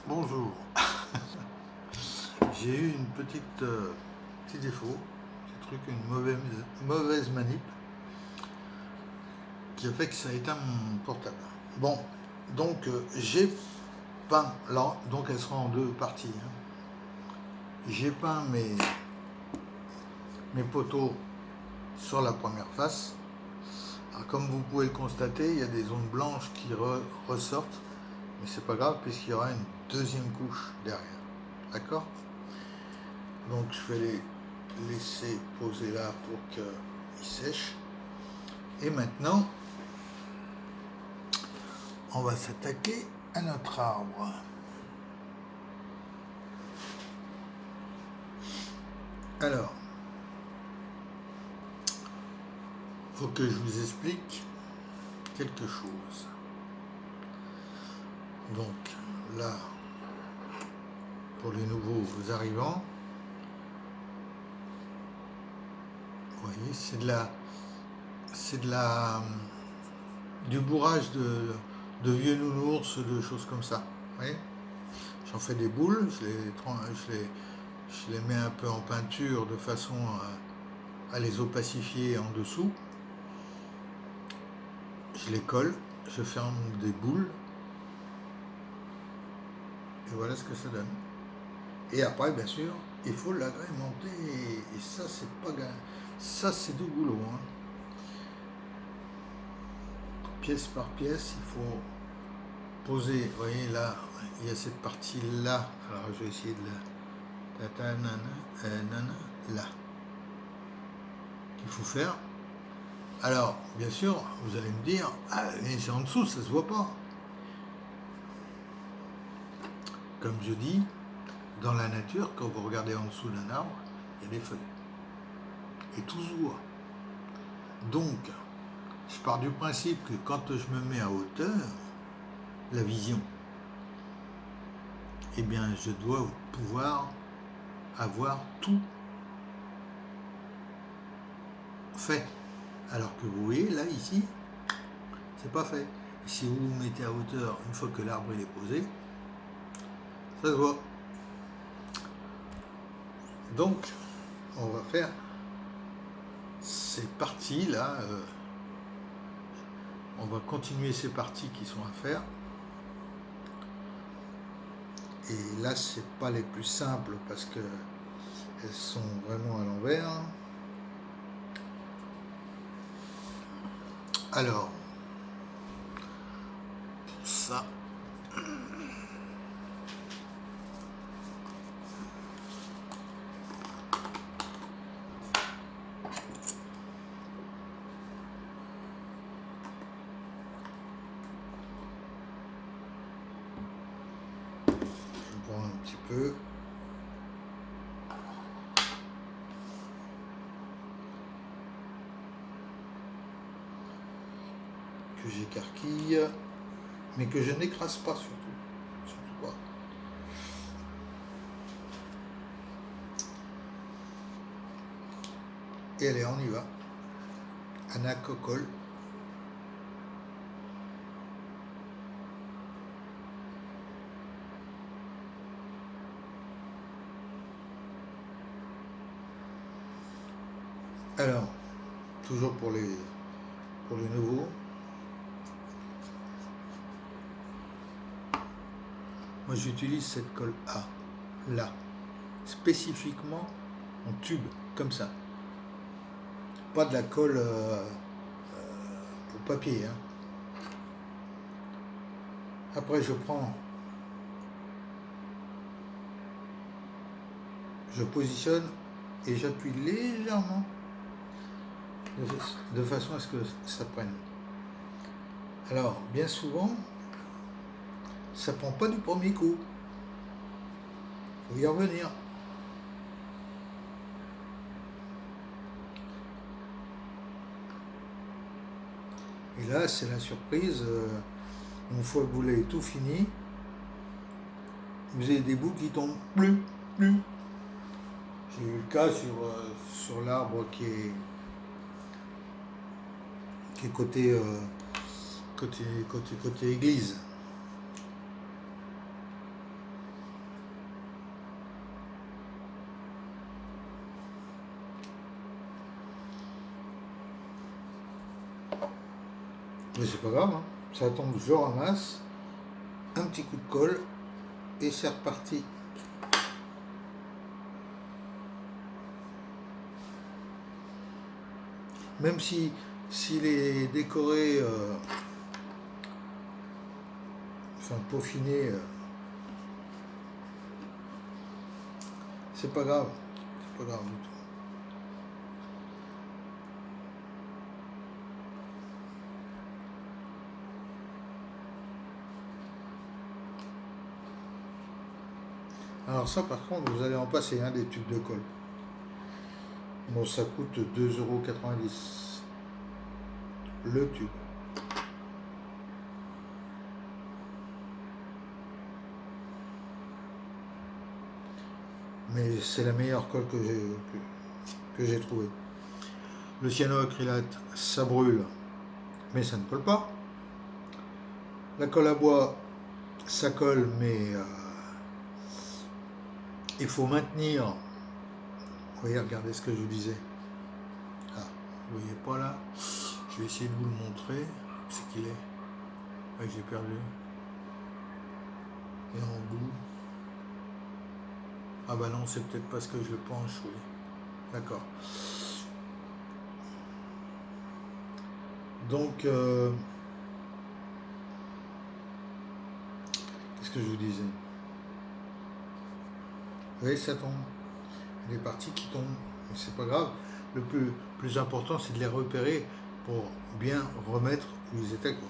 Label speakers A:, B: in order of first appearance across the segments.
A: Bonjour. J'ai eu une petit défaut, petit truc, une mauvaise manip qui a fait que ça a éteint mon portable. Bon, donc j'ai peint là, donc elle sera en deux parties. J'ai peint mes poteaux sur la première face. Alors, comme vous pouvez le constater, il y a des zones blanches qui ressortent, mais c'est pas grave puisqu'il y aura une deuxième couche derrière. D'accord? Donc je vais les laisser poser là pour qu'ils sèchent. Et maintenant, on va s'attaquer à notre arbre. Alors, il faut que je vous explique quelque chose. Donc là, pour les nouveaux arrivants, vous voyez, c'est du bourrage de vieux nounours, de choses comme ça. Vous voyez, j'en fais des boules, je les mets un peu en peinture de façon à les opacifier en dessous. Je les colle, je ferme des boules. Et voilà ce que ça donne. Et après, bien sûr, il faut l'agrémenter. Et ça, c'est pas ça, c'est du boulot. Pièce par pièce, il faut poser. Vous voyez, là, il y a cette partie-là. Alors, je vais essayer de là. Qu'il faut faire. Alors, bien sûr, vous allez me dire, ah, mais c'est en dessous, ça se voit pas. Comme je dis, dans la nature, quand vous regardez en dessous d'un arbre, il y a des feuilles. Et tout se voit. Donc, je pars du principe que quand je me mets à hauteur, la vision, eh bien, je dois pouvoir avoir tout fait. Alors que vous voyez, là, ici, c'est pas fait. Et si vous vous mettez à hauteur, une fois que l'arbre est posé, ça se voit. Donc, on va faire ces parties-là. On va continuer ces parties qui sont à faire. Et là, c'est pas les plus simples parce que elles sont vraiment à l'envers. Alors, ça. Je prends un petit peu. Que j'écarquille, mais que je n'écrase pas surtout. Surtout pas. Et allez, on y va. Anna Cocol. Alors, toujours pour les nouveaux. Moi, j'utilise cette colle A, là, spécifiquement en tube, comme ça. Pas de la colle pour papier. Après, je positionne et j'appuie légèrement de façon à ce que ça prenne. Alors, bien souvent, ça prend pas du premier coup. Il faut y revenir. Et là, c'est la surprise. Une fois que vous l'avez tout fini, vous avez des bouts qui tombent plus. J'ai eu le cas sur l'arbre qui est côté église. Mais c'est pas grave, hein. Ça tombe, je ramasse, un petit coup de colle et c'est reparti. Même si s'il est décoré, enfin peaufiné, c'est pas grave. C'est pas grave du tout. Alors ça par contre vous allez en passer un des tubes de colle. Bon ça coûte 2,90 € le tube. Mais c'est la meilleure colle que j'ai trouvée. Le cyanoacrylate ça brûle mais ça ne colle pas. La colle à bois ça colle mais il faut maintenir. Vous voyez, regardez ce que je vous disais. Ah, vous voyez pas là. Je vais essayer de vous le montrer. C'est qu'il est. Ah, j'ai perdu. Et en bout. Ah bah non, c'est peut-être parce que je le penche, oui. D'accord. Donc, qu'est-ce que je vous disais? Vous voyez, ça tombe. Les parties qui tombent. Mais c'est pas grave. Le plus important, c'est de les repérer pour bien remettre où ils étaient, quoi.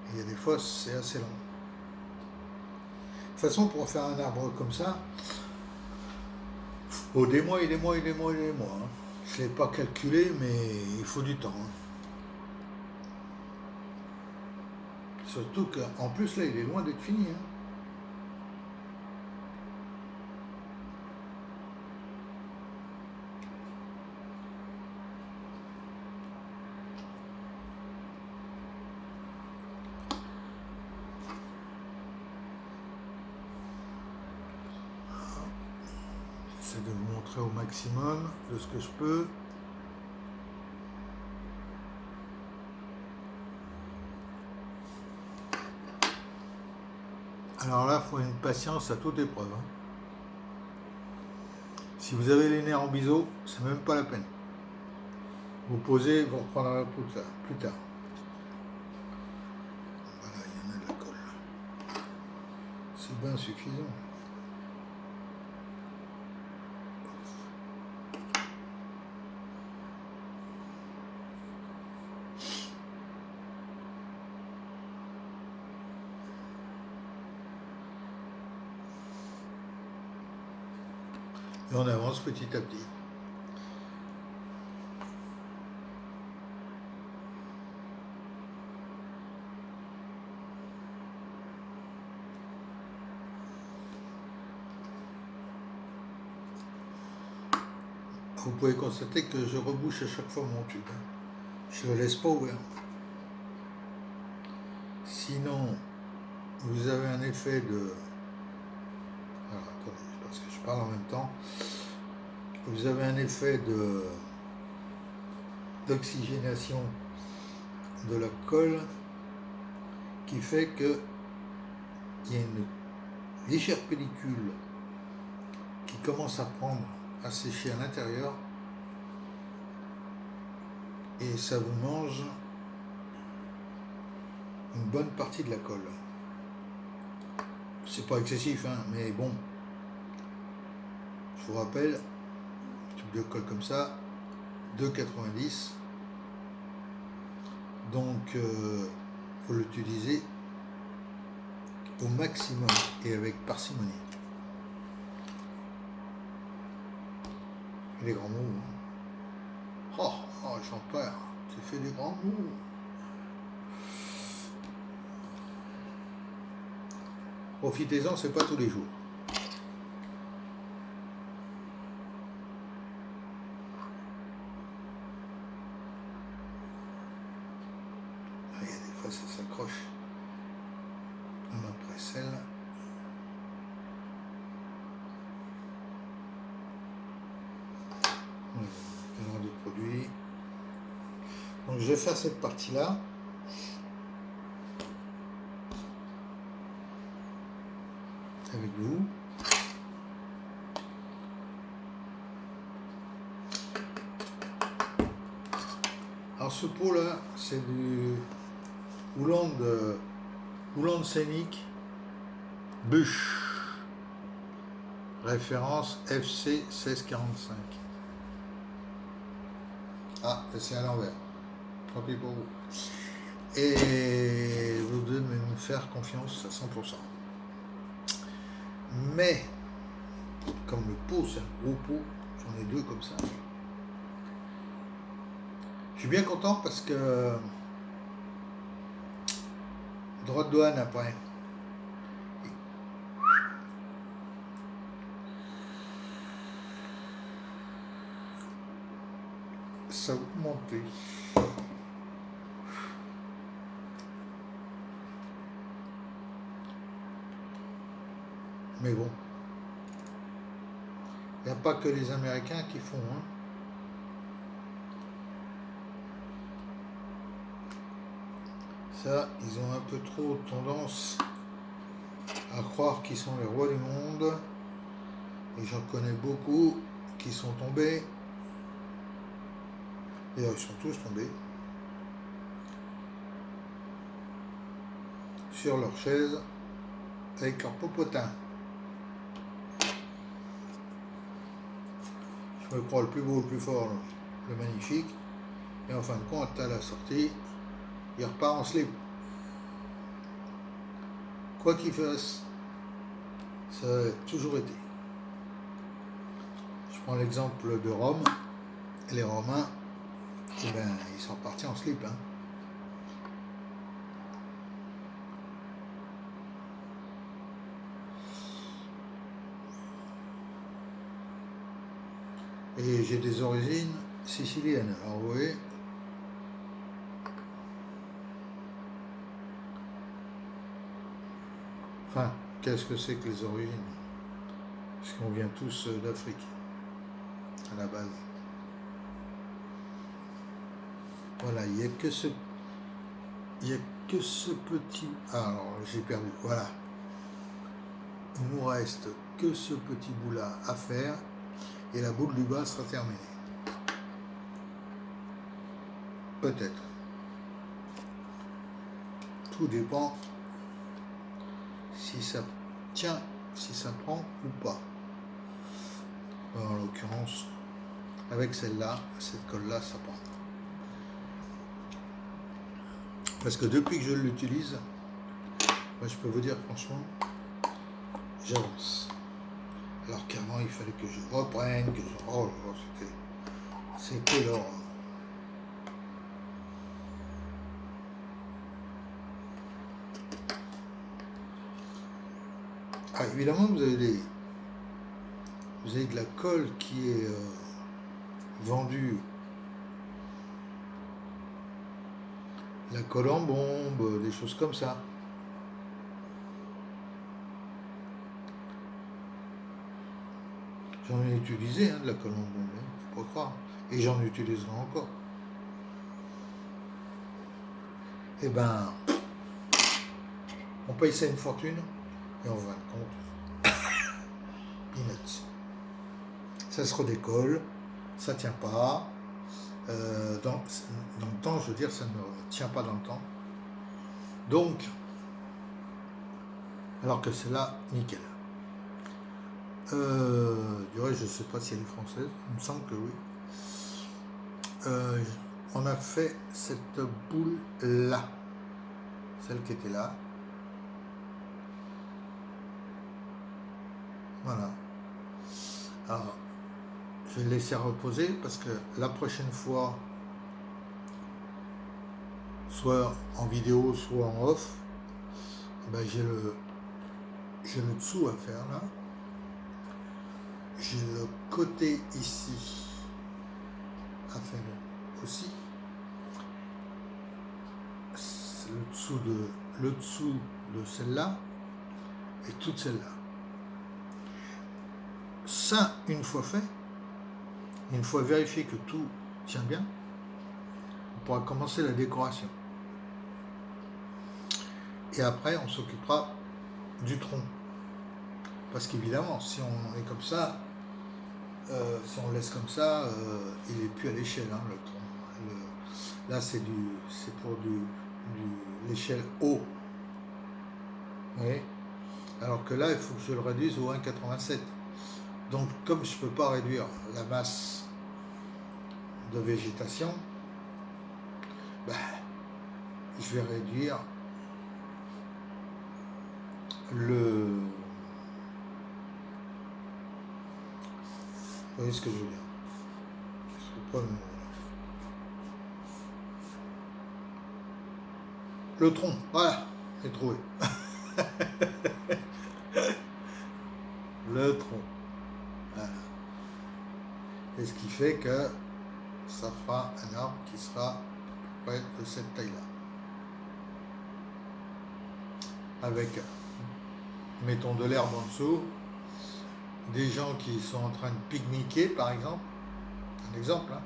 A: Et il y a des fois, c'est assez long. De toute façon, pour faire un arbre comme ça, faut des mois et des mois et des mois et des mois. Hein. Je ne l'ai pas calculé, mais il faut du temps. Hein. Surtout qu'en plus, là, il est loin d'être fini. Hein. J'essaie de vous montrer au maximum de ce que je peux. Alors là, il faut une patience à toute épreuve. Hein. Si vous avez les nerfs en biseau, c'est même pas la peine. Vous posez, vous reprendrez plus tard. Voilà, il y en a de la colle. C'est bien suffisant. Et on avance petit à petit. Vous pouvez constater que je rebouche à chaque fois mon tube. Je ne le laisse pas ouvert. Sinon, vous avez un effet de... Alors, attendez, parce que je parle en même temps. Vous avez un effet d'oxygénation de la colle qui fait que il y a une légère pellicule qui commence à prendre, à sécher à l'intérieur et ça vous mange une bonne partie de la colle. C'est pas excessif, hein, mais bon. Je vous rappelle, un tube de colle comme ça, 2,90 €. Donc, faut l'utiliser au maximum et avec parcimonie. Et les grands mots. Hein. Oh, j'en perds. J'ai fait des grands mots. Profitez-en, c'est pas tous les jours. Il y a des fois ça s'accroche à ma précelle. Voilà, du produit. Donc je vais faire cette partie-là. Avec vous. Alors ce pot là, c'est du Houland scénique Bush. Référence FC 1645. Ah, c'est à l'envers. Tant pis pour vous. Et vous devez me faire confiance à 100%. Mais, comme le pot, c'est un gros pot, j'en ai deux comme ça. Je suis bien content parce que droit de douane après. Ça va monter. Mais bon, il n'y a pas que les Américains qui font. Hein. Ça, ils ont un peu trop tendance à croire qu'ils sont les rois du monde. Et j'en connais beaucoup qui sont tombés. D'ailleurs, ils sont tous tombés sur leur chaise avec leur popotin. Je me crois le plus beau, le plus fort, le magnifique. Et en fin de compte, à la sortie, il repart en slip. Quoi qu'il fasse, ça a toujours été. Je prends l'exemple de Rome. Les Romains, eh ben, ils sont partis en slip. Hein. Et j'ai des origines siciliennes. Alors vous voyez, enfin, qu'est-ce que c'est que les origines? Parce qu'on vient tous d'Afrique, à la base. Voilà, il n'y a que ce petit... Ah, alors j'ai perdu, voilà. Il nous reste que ce petit bout-là à faire. Et la boule du bas sera terminée. Peut-être. Tout dépend si ça tient, si ça prend ou pas. En l'occurrence, avec celle-là, cette colle-là, ça prend. Parce que depuis que je l'utilise, moi, je peux vous dire franchement, j'avance. Alors qu'avant, il fallait que je reprenne, que je... Oh là là, c'était l'horreur. Ah, évidemment, vous avez de la colle qui est vendue. La colle en bombe, des choses comme ça. J'en ai utilisé de la colle en bombe, hein, faut pas croire. Et j'en utiliserai encore. Eh ben, on paye ça une fortune, et en fin de compte, peanuts. Ça se redécolle, ça tient pas. Dans le temps, je veux dire, ça ne tient pas dans le temps. Donc, alors que celle-là, nickel. Du reste, je ne sais pas si elle est française, il me semble que oui. On a fait cette boule-là, celle qui était là. Voilà. Alors, je vais le laisser reposer parce que la prochaine fois, soit en vidéo, soit en off, ben j'ai le dessous à faire là. J'ai le côté ici à faire aussi. Le dessous de celle-là et toute celle-là. Ça, une fois fait, une fois vérifié que tout tient bien, vous pourra commencer la décoration. Et après, on s'occupera du tronc. Parce qu'évidemment, si on est comme ça, si on le laisse comme ça, il n'est plus à l'échelle, hein, le tronc. Là, c'est pour l'échelle haut. Vous voyez? Alors que là, il faut que je le réduise au 1,87. Donc, comme je ne peux pas réduire la masse de végétation, ben, je vais réduire le... Vous voyez ce que je veux dire? Je trouve pas le tronc, voilà, j'ai trouvé. Le tronc. Voilà. Et ce qui fait que ça fera un arbre qui sera à peu près de cette taille-là. Avec, mettons, de l'herbe en dessous, des gens qui sont en train de pique-niquer, par exemple. Un exemple, hein.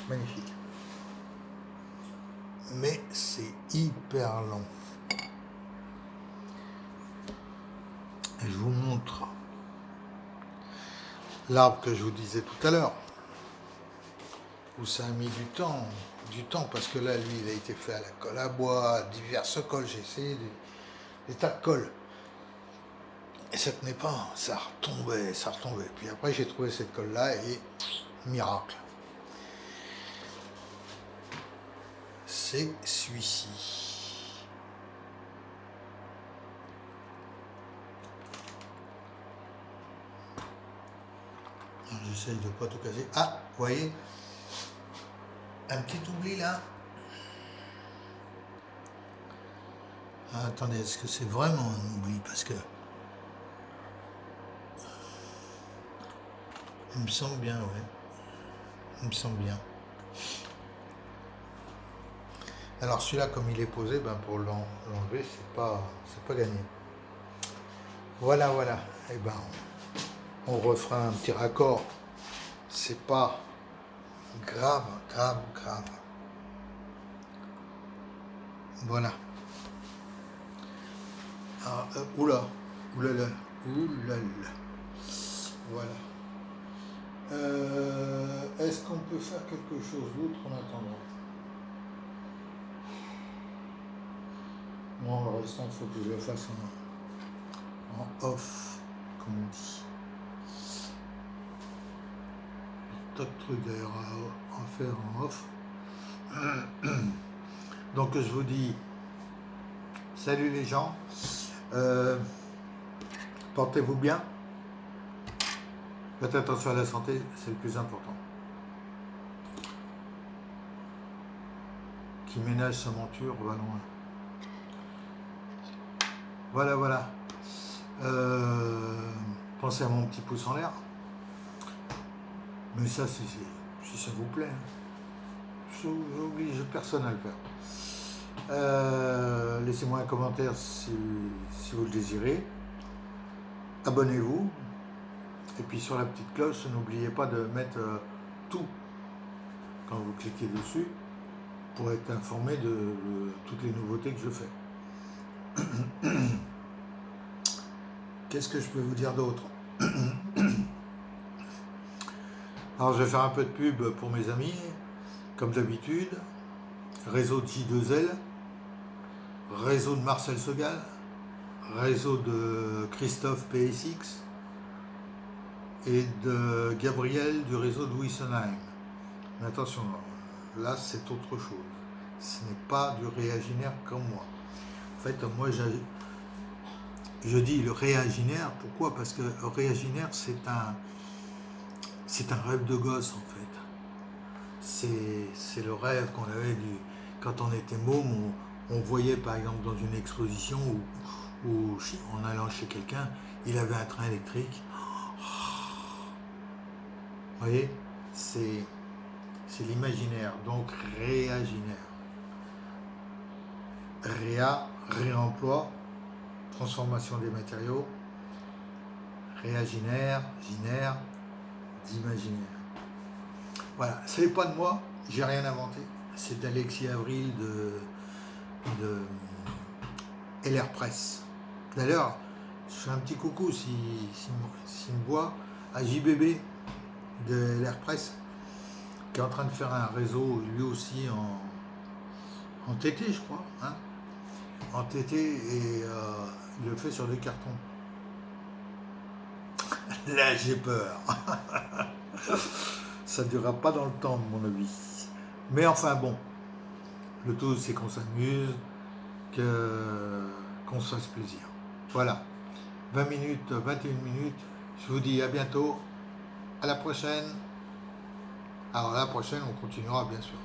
A: Magnifique. Mais c'est hyper long. Je vous montre l'arbre que je vous disais tout à l'heure, où ça a mis du temps parce que là, lui, il a été fait à la colle à bois, diverses colles, j'ai essayé des tas de colles. Et ça tenait pas, ça retombait. Puis après, j'ai trouvé cette colle-là et miracle. C'est celui-ci. J'essaye de ne pas tout casser. Ah, vous voyez, un petit oubli là. Ah, attendez, est-ce que c'est vraiment un oubli? Parce que il me semble bien, ouais. Il me semble bien. Alors celui-là, comme il est posé, ben pour l'enlever, c'est pas gagné. Voilà. Et ben on refera un petit raccord. C'est pas grave. Voilà. Alors, oulala. Voilà. Est-ce qu'on peut faire quelque chose d'autre en attendant? Non, le restant, il faut que je le fasse en off, comme on dit. Tant de trucs d'ailleurs à faire en off. Donc je vous dis salut les gens, portez-vous bien, faites attention à la santé, c'est le plus important. Qui ménage sa monture va loin. Voilà. Pensez à mon petit pouce en l'air. Mais ça, si ça vous plaît. J'oblige personne à le faire. Laissez-moi un commentaire si vous le désirez. Abonnez-vous. Et puis sur la petite cloche, n'oubliez pas de mettre tout quand vous cliquez dessus pour être informé de toutes les nouveautés que je fais. Qu'est-ce que je peux vous dire d'autre? Alors je vais faire un peu de pub pour mes amis, comme d'habitude. Réseau de J2L, réseau de Marcel Segal, réseau de Christophe PSX et de Gabriel du réseau de Wissenheim. Mais attention, là c'est autre chose. Ce n'est pas du réaginaire comme moi. En fait, moi je dis le réaginaire, pourquoi? Parce que le réaginaire c'est un rêve de gosse en fait. C'est le rêve qu'on avait quand on était môme, on voyait par exemple dans une exposition ou en allant chez quelqu'un, il avait un train électrique. Vous voyez, c'est l'imaginaire, donc réaginaire. Réemploi, transformation des matériaux, réaginaire, d'imaginaire. Voilà, c'est pas de moi, j'ai rien inventé. C'est Alexis Avril de LR Press. D'ailleurs, je fais un petit coucou s'il me voit à JBB de LR Press, qui est en train de faire un réseau lui aussi en TT, je crois, hein, en TT, et il le fait sur des cartons. Là, j'ai peur. Ça ne durera pas dans le temps, de mon avis. Mais enfin bon, le tout c'est qu'on s'amuse, qu'on se fasse plaisir. Voilà, 20 minutes, 21 minutes. Je vous dis à bientôt, à la prochaine. Alors la prochaine, on continuera bien sûr.